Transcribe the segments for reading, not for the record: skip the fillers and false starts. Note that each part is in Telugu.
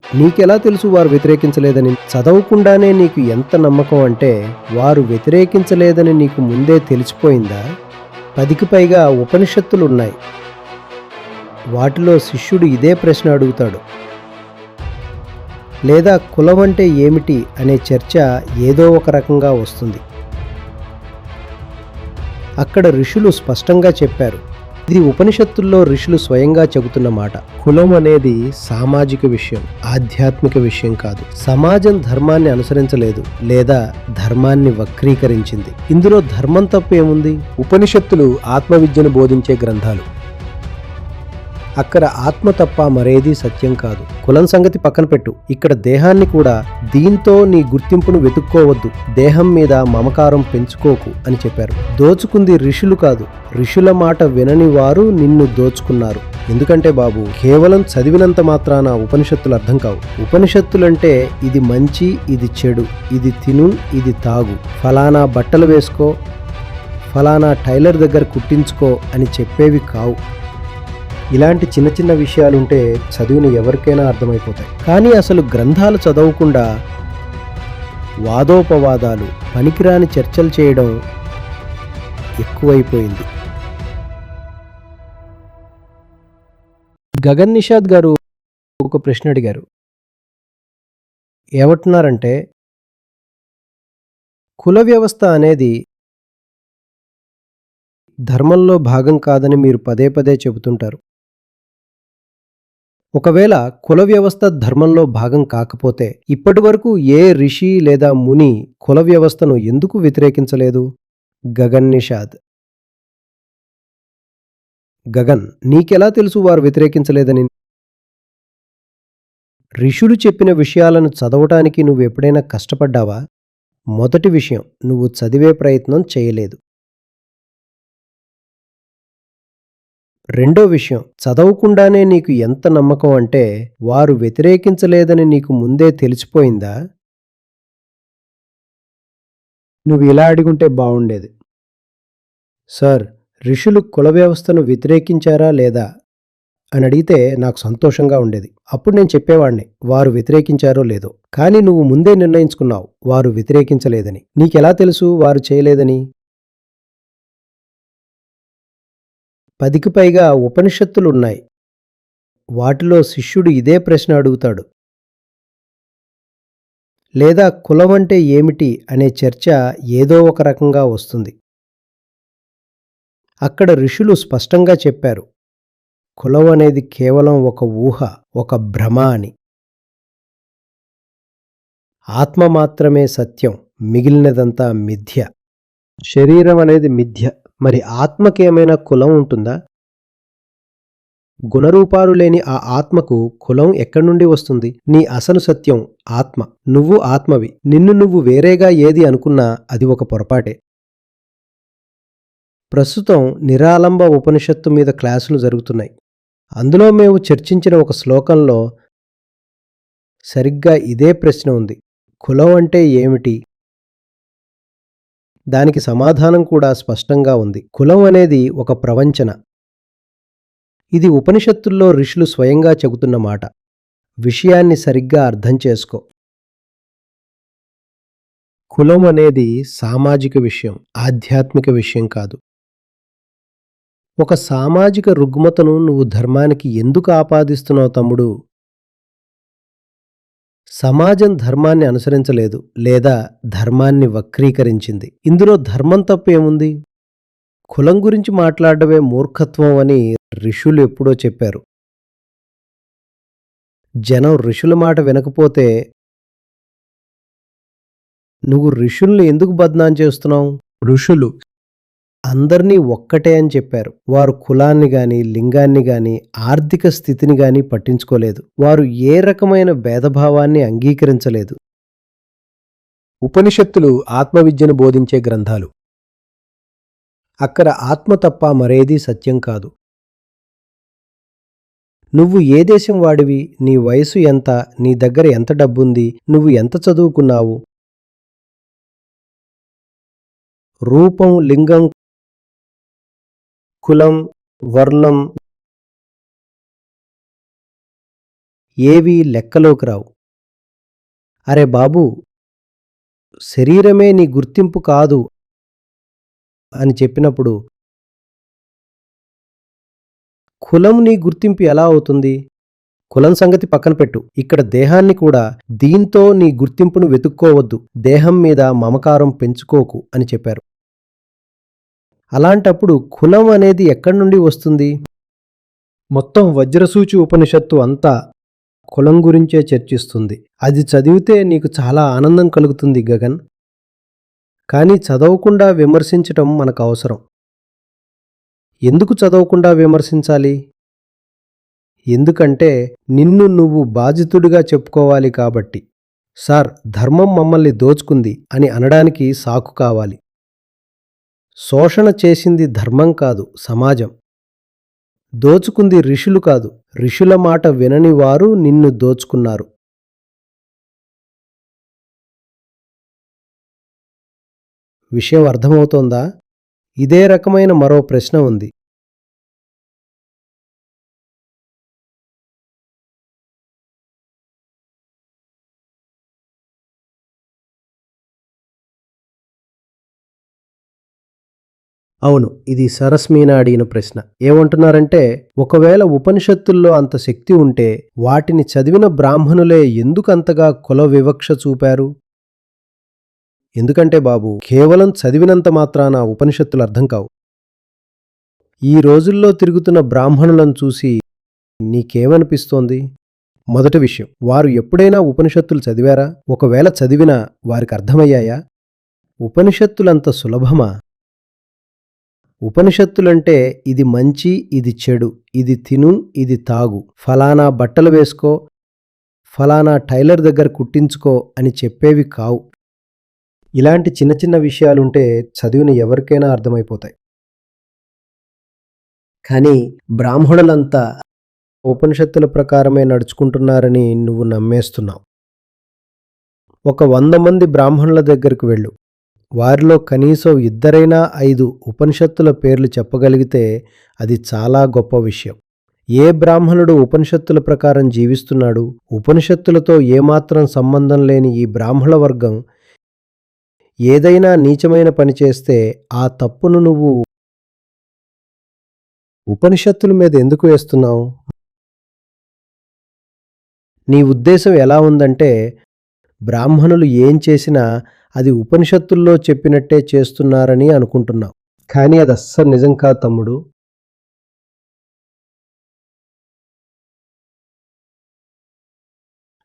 నీకెలా తెలుసు వారు వ్యతిరేకించలేదని? చదవకుండానే నీకు ఎంత నమ్మకం అంటే వారు వ్యతిరేకించలేదని నీకు ముందే తెలిసిపోయిందా? 10కి పైగా ఉపనిషత్తులున్నాయి. వాటిలో శిష్యుడు ఇదే ప్రశ్న అడుగుతాడు. లేదా కులం అంటే ఏమిటి అనే చర్చ ఏదో ఒక రకంగా వస్తుంది. అక్కడ ఋషులు స్పష్టంగా చెప్పారు. ఇది ఉపనిషత్తుల్లో ఋషులు స్వయంగా చెబుతున్న మాట. కులం అనేది సామాజిక విషయం, ఆధ్యాత్మిక విషయం కాదు. సమాజం ధర్మాన్ని అనుసరించలేదు లేదా ధర్మాన్ని వక్రీకరించింది. ఇందులో ధర్మం తప్పు ఏముంది? ఉపనిషత్తులు ఆత్మవిద్యను బోధించే గ్రంథాలు. అక్కడ ఆత్మ తప్ప మరేదీ సత్యం కాదు. కులం సంగతి పక్కన పెట్టు. ఇక్కడ దేహాన్ని కూడా దీంతో నీ గుర్తింపును వెతుక్కోవద్దు, దేహం మీద మమకారం పెంచుకోకు అని చెప్పారు. దోచుకుంది ఋషులు కాదు, ఋషుల మాట వినని వారు నిన్ను దోచుకున్నారు. ఎందుకంటే బాబు, కేవలం చదివినంత మాత్రాన ఉపనిషత్తులు అర్థం కావు. ఉపనిషత్తులంటే ఇది మంచి, ఇది చెడు, ఇది తిను, ఇది తాగు, ఫలానా బట్టలు వేసుకో, ఫలానా టైలర్ దగ్గర కుట్టించుకో అని చెప్పేవి కావు. ఇలాంటి చిన్న చిన్న విషయాలుంటే చదివిన ఎవరికైనా అర్థమైపోతాయి. కానీ అసలు గ్రంథాలు చదవకుండా వాదోపవాదాలు, పనికిరాని చర్చలు చేయడం ఎక్కువైపోయింది. గగన్ నిషాద్ గారు ఒక ప్రశ్న అడిగారు. ఏమంటున్నారంటే, కుల వ్యవస్థ అనేది ధర్మంలో భాగం కాదని మీరు పదే పదే చెబుతుంటారు. ఒకవేళ కుల వ్యవస్థ ధర్మంలో భాగం కాకపోతే ఇప్పటి వరకు ఏ ఋషి లేదా ముని కుల వ్యవస్థను ఎందుకు వ్యతిరేకించలేదు? గగన్ నిషాద్. గగన్, నీకెలా తెలుసు వారు వ్యతిరేకించలేదని? ఋషులు చెప్పిన విషయాలను చదవటానికి నువ్వు ఎప్పుడైనా కష్టపడ్డావా? మొదటి విషయం, నువ్వు చదివే ప్రయత్నం చేయలేదు. రెండో విషయం, చదవకుండానే నీకు ఎంత నమ్మకం అంటే వారు వ్యతిరేకించలేదని నీకు ముందే తెలిసిపోయిందా? నువ్వు ఇలా అడిగుంటే బావుండేది. సార్, ఋషులు కుల వ్యవస్థను వ్యతిరేకించారా లేదా అని అడిగితే నాకు సంతోషంగా ఉండేది. అప్పుడు నేను చెప్పేవాడిని వారు వ్యతిరేకించారో లేదో. కానీ నువ్వు ముందే నిర్ణయించుకున్నావు వారు వ్యతిరేకించలేదని. నీకెలా తెలుసు వారు చేయలేదని? 10కి పైగా ఉపనిషత్తులున్నాయి. వాటిలో శిష్యుడు ఇదే ప్రశ్న అడుగుతాడు. లేదా కులం అంటే ఏమిటి అనే చర్చ ఏదో ఒక రకంగా వస్తుంది. అక్కడ ఋషులు స్పష్టంగా చెప్పారు. కులం అనేది కేవలం ఒక ఊహ, ఒక భ్రమ అని. ఆత్మ మాత్రమే సత్యం, మిగిలినదంతా మిథ్య. శరీరం అనేది మిథ్య. మరి ఆత్మకేమైనా కులం ఉంటుందా? గుణరూపాలు లేని ఆ ఆత్మకు కులం ఎక్కడి నుండి వస్తుంది? నీ అసలు సత్యం ఆత్మ. నువ్వు ఆత్మవి. నిన్ను నువ్వు వేరేగా ఏది అనుకున్నా అది ఒక పొరపాటే. ప్రస్తుతం నిరాలంబ ఉపనిషత్తు మీద క్లాసులు జరుగుతున్నాయి. అందులో మేము చర్చించిన ఒక శ్లోకంలో సరిగ్గా ఇదే ప్రశ్న ఉంది. కులం అంటే ఏమిటి? దానికి సమాధానం కూడా స్పష్టంగా ఉంది. కులం అనేది ఒక ప్రవంచన. ఇది ఉపనిషత్తుల్లో ఋషులు స్వయంగా చెబుతున్న మాట. విషయాన్ని సరిగ్గా అర్థం చేసుకో. కులం అనేది సామాజిక విషయం, ఆధ్యాత్మిక విషయం కాదు. ఒక సామాజిక రుగ్మతను నువ్వు ధర్మానికి ఎందుకు ఆపాదిస్తున్నావు తమ్ముడు? సమాజం ధర్మాన్ని అనుసరించలేదు లేదా ధర్మాన్ని వక్రీకరించింది. ఇందులో ధర్మం తప్పు ఏముంది? కులం గురించి మాట్లాడడమే మూర్ఖత్వం అని ఋషులు ఎప్పుడో చెప్పారు. జనం ఋషుల మాట వినకపోతే నువ్వు ఋషుల్ని ఎందుకు బద్నాం చేస్తున్నావు? ఋషులు అందర్నీ ఒక్కటే అని చెప్పారు. వారు కులాన్ని గాని, లింగాన్ని గాని, ఆర్థిక స్థితిని గాని పట్టించుకోలేదు. వారు ఏ రకమైన భేదభావాన్ని అంగీకరించలేదు. ఉపనిషత్తులు ఆత్మవిద్యను బోధించే గ్రంథాలు. అక్కడ ఆత్మ తప్ప మరేదీ సత్యం కాదు. నువ్వు ఏ దేశం వాడివి? నీ వయసు ఎంత? నీ దగ్గర ఎంత డబ్బుంది? నువ్వు ఎంత చదువుకున్నావు? రూపం, లింగం, కులం, వర్ణం ఏవీ లెక్కలోకి రావు. అరే బాబూ! శరీరమే నీ గుర్తింపు కాదు అని చెప్పినప్పుడు, కులం నీ గుర్తింపు ఎలా అవుతుంది? కులం సంగతి పక్కన పెట్టు. ఇక్కడ దేహాన్ని కూడా దీంతో నీ గుర్తింపును వెతుక్కోవద్దు. దేహం మీద మమకారం పెంచుకోకు అని చెప్పారు. అలాంటప్పుడు కులం అనేది ఎక్కడి నుండి వస్తుంది? మొత్తం వజ్రసూచి ఉపనిషత్తు అంతా కులం గురించే చర్చిస్తుంది. అది చదివితే నీకు చాలా ఆనందం కలుగుతుంది గగన్. కానీ చదవకుండా విమర్శించటం మనకు అవసరం. ఎందుకు చదవకుండా విమర్శించాలి? ఎందుకంటే నిన్ను నువ్వు బాధితుడిగా చెప్పుకోవాలి కాబట్టి. సార్, ధర్మం మమ్మల్ని దోచుకుంది అని అనడానికి సాకు కావాలి. శోషణ చేసింది ధర్మం కాదు, సమాజం. దోచుకుంది ఋషులు కాదు, ఋషుల మాట వినని వారు నిన్ను దోచుకున్నారు. విషయం అర్థమవుతోందా? ఇదే రకమైన మరో ప్రశ్న ఉంది. అవును, ఇది సరస్మీన అడిగిన ప్రశ్న. ఏమంటున్నారంటే, ఒకవేళ ఉపనిషత్తుల్లో అంత శక్తి ఉంటే వాటిని చదివిన బ్రాహ్మణులే ఎందుకు అంతగా కుల వివక్ష చూపారు? ఎందుకంటే బాబు, కేవలం చదివినంత మాత్రాన ఉపనిషత్తులు అర్థం కావు. ఈ రోజుల్లో తిరుగుతున్న బ్రాహ్మణులను చూసి నీకేమనిపిస్తోంది? మొదటి విషయం, వారు ఎప్పుడైనా ఉపనిషత్తులు చదివారా? ఒకవేళ చదివినా వారికి అర్థమయ్యాయా? ఉపనిషత్తులంత సులభమా? ఉపనిషత్తులంటే ఇది మంచి, ఇది చెడు, ఇది తిను, ఇది తాగు, ఫలానా బట్టలు వేసుకో, ఫలానా టైలర్ దగ్గర కుట్టించుకో అని చెప్పేవి కావు. ఇలాంటి చిన్న చిన్న విషయాలుంటే చదివిన ఎవరికైనా అర్థమైపోతాయి. కానీ బ్రాహ్మణులంతా ఉపనిషత్తుల ప్రకారమే నడుచుకుంటున్నారని నువ్వు నమ్మేస్తున్నావు. ఒక 100 మంది బ్రాహ్మణుల దగ్గరకు వెళ్ళు. వారిలో కనీసం 2 5 ఉపనిషత్తుల పేర్లు చెప్పగలిగితే అది చాలా గొప్ప విషయం. ఏ బ్రాహ్మణుడు ఉపనిషత్తుల ప్రకారం జీవిస్తున్నాడు? ఉపనిషత్తులతో ఏమాత్రం సంబంధం లేని ఈ బ్రాహ్మణ వర్గం ఏదైనా నీచమైన పని చేస్తే ఆ తప్పును నువ్వు ఉపనిషత్తుల మీద ఎందుకు వేస్తున్నావు? నీ ఉద్దేశం ఎలా ఉందంటే, బ్రాహ్మణులు ఏం చేసినా అది ఉపనిషత్తుల్లో చెప్పినట్టే చేస్తున్నారని అనుకుంటున్నావు. కానీ అది అస్సలు నిజం కాదు తమ్ముడు.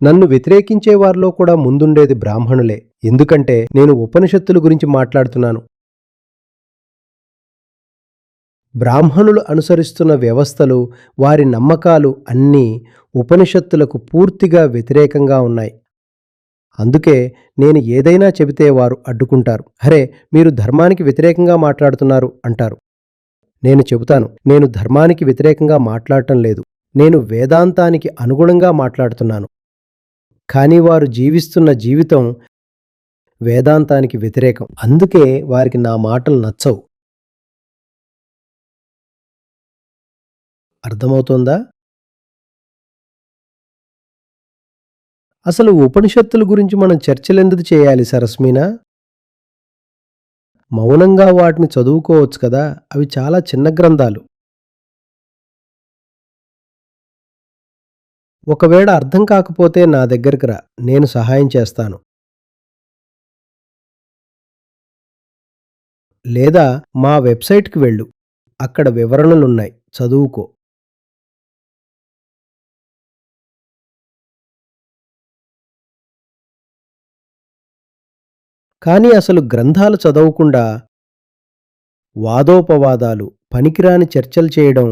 నన్ను వ్యతిరేకించే వారిలో కూడా ముందుండేది బ్రాహ్మణులే. ఎందుకంటే నేను ఉపనిషత్తుల గురించి మాట్లాడుతున్నాను. బ్రాహ్మణులు అనుసరిస్తున్న వ్యవస్థలు, వారి నమ్మకాలు అన్నీ ఉపనిషత్తులకు పూర్తిగా వ్యతిరేకంగా ఉన్నాయి. అందుకే నేను ఏదైనా చెబితే వారు అడ్డుకుంటారు. అరే, మీరు ధర్మానికి వ్యతిరేకంగా మాట్లాడుతున్నారు అంటారు. నేను చెబుతాను, నేను ధర్మానికి వ్యతిరేకంగా మాట్లాడటం లేదు. నేను వేదాంతానికి అనుగుణంగా మాట్లాడుతున్నాను. కానీ వారు జీవిస్తున్న జీవితం వేదాంతానికి వ్యతిరేకం. అందుకే వారికి నా మాటలు నచ్చవు. అర్థమవుతోందా? అసలు ఉపనిషత్తుల గురించి మనం చర్చలెందుకు చేయాలి సరస్మీనా? మౌనంగా వాటిని చదువుకోవచ్చు కదా! అవి చాలా చిన్న గ్రంథాలు. ఒకవేళ అర్థం కాకపోతే నా దగ్గరికి రా, నేను సహాయం చేస్తాను. లేదా మా వెబ్సైట్‌కి వెళ్ళు. అక్కడ వివరణలున్నాయి, చదువుకో. కానీ అసలు గ్రంథాలు చదవకుండా వాదోపవాదాలు, పనికిరాని చర్చలు చేయడం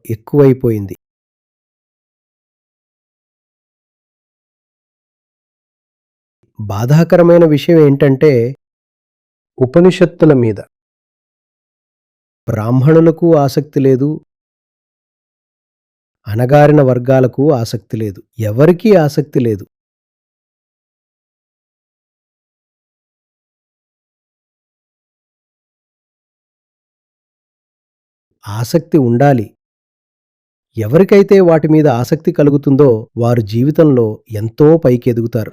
ఎక్కువైపోయింది. బాధాకరమైన విషయం ఏంటంటే, ఉపనిషత్తుల మీద బ్రాహ్మణులకు ఆసక్తి లేదు, అణగారిన వర్గాలకు ఆసక్తి లేదు. ఎవరికీ ఆసక్తి లేదు. ఆసక్తి ఉండాలి. ఎవరికైతే వాటి మీద ఆసక్తి కలుగుతుందో వారు జీవితంలో ఎంతో పైకి ఎదుగుతారు.